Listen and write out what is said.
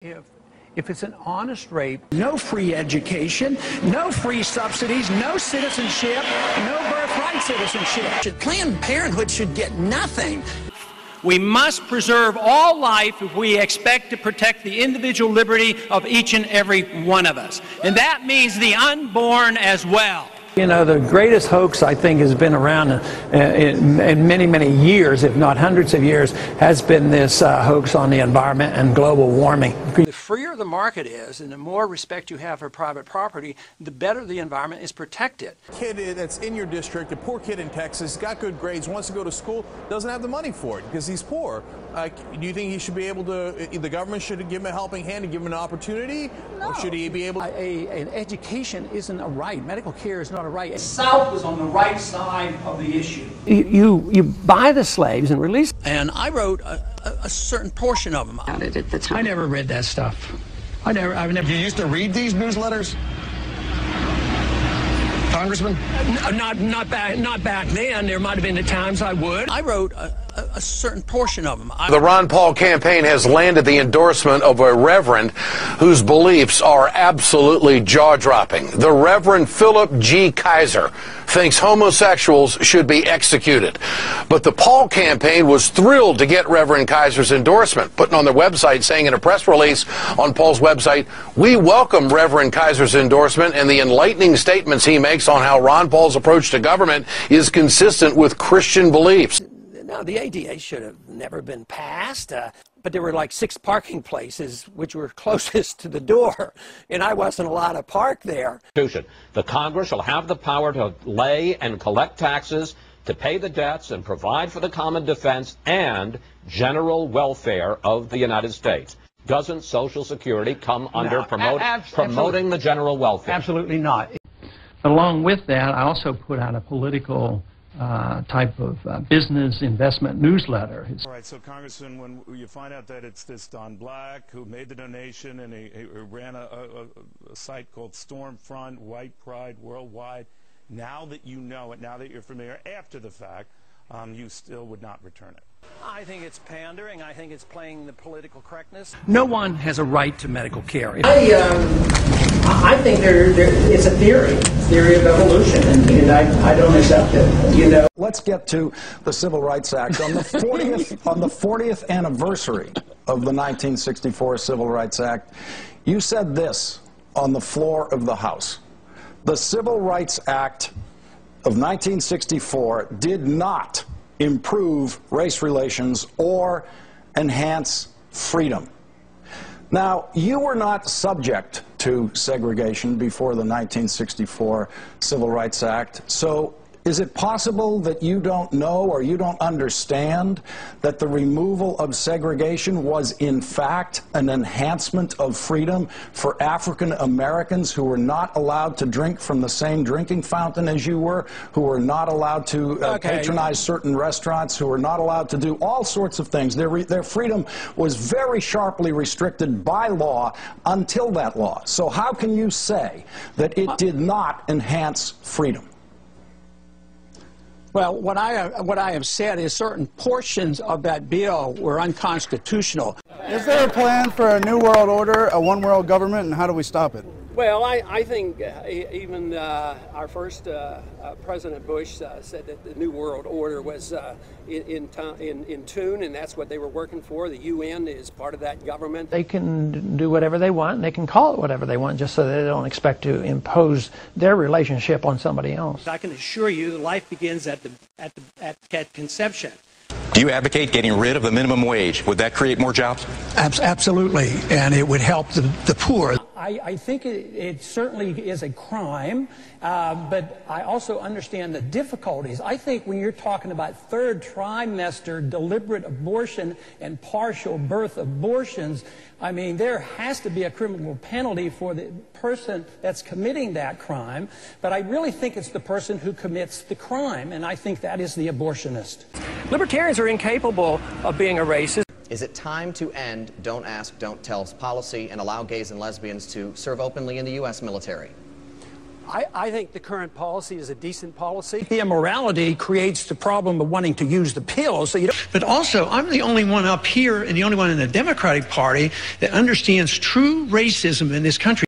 If it's an honest rape, no free education, no free subsidies, no citizenship, no birthright citizenship. Planned Parenthood should get nothing. we must preserve all life if we expect to protect the individual liberty of each and every one of us. And that means the unborn as well. You know, the greatest hoax I think has been around in many, many years, if not hundreds of years, has been this hoax on the environment and global warming. The freer the market is and the more respect you have for private property, the better the environment is protected. Kid that's in your district, a poor kid in Texas, got good grades, wants to go to school, doesn't have the money for it because he's poor. Do you think he should be able to, the government should give him a helping hand and give him an opportunity? No. Or should he be able to? An education isn't a right. Medical care is not a right. The South was on the right side of the issue. You buy the slaves and release. And I wrote a certain portion of them. At the time. I never read that stuff. I've never. You used to read these newsletters, Congressman? Not back then. There might have been the times I would. I wrote a certain portion of them. The Ron Paul campaign has landed the endorsement of a reverend whose beliefs are absolutely jaw-dropping. The Reverend Philip G. Kaiser thinks homosexuals should be executed. But the Paul campaign was thrilled to get Reverend Kaiser's endorsement, putting on their website, saying in a press release on Paul's website, "We welcome Reverend Kaiser's endorsement and the enlightening statements he makes on how Ron Paul's approach to government is consistent with Christian beliefs." No, the ADA should have never been passed, but there were like 6 parking places which were closest to the door, and I wasn't allowed to park there. The Congress shall have the power to lay and collect taxes, to pay the debts and provide for the common defense and general welfare of the United States. Doesn't Social Security come under promoting the general welfare? Absolutely not. Along with that, I also put out a political type of business investment newsletter. All right, so Congressman, when you find out that it's this Don Black who made the donation and he ran a site called Stormfront, White Pride Worldwide, now that you know it, now that you're familiar, after the fact, you still would not return it? I think it's pandering. I think it's playing the political correctness. No one has a right to medical care. I think it's a theory of evolution, and I don't accept it. You know. Let's get to the Civil Rights Act. On the 40th anniversary of the 1964 Civil Rights Act, you said this on the floor of the House. The Civil Rights Act of 1964 did not improve race relations or enhance freedom. Now, you were not subject to segregation before the 1964 Civil Rights Act, so is it possible that you don't know or you don't understand that the removal of segregation was in fact an enhancement of freedom for African Americans who were not allowed to drink from the same drinking fountain as you were, who were not allowed to patronize certain restaurants, who were not allowed to do all sorts of things? Their freedom was very sharply restricted by law until that law. So how can you say that it did not enhance freedom? Well, what I have said is certain portions of that bill were unconstitutional. Is there a plan for a new world order, a one world government, and how do we stop it? Well, I think even our first President Bush said that the New World Order was in tune, and that's what they were working for. The UN is part of that government. They can do whatever they want, and they can call it whatever they want, just so they don't expect to impose their relationship on somebody else. I can assure you that life begins at conception. Do you advocate getting rid of the minimum wage? Would that create more jobs? Absolutely, and it would help the poor. I think it certainly is a crime, but I also understand the difficulties. I think when you're talking about third trimester deliberate abortion and partial birth abortions, I mean, there has to be a criminal penalty for the person that's committing that crime, but I really think it's the person who commits the crime, and I think that is the abortionist. Libertarians are incapable of being a racist. Is it time to end Don't Ask, Don't Tell policy and allow gays and lesbians to serve openly in the U.S. military? I think the current policy is a decent policy. The immorality creates the problem of wanting to use the pill. So you don't. But also, I'm the only one up here and the only one in the Democratic Party that understands true racism in this country.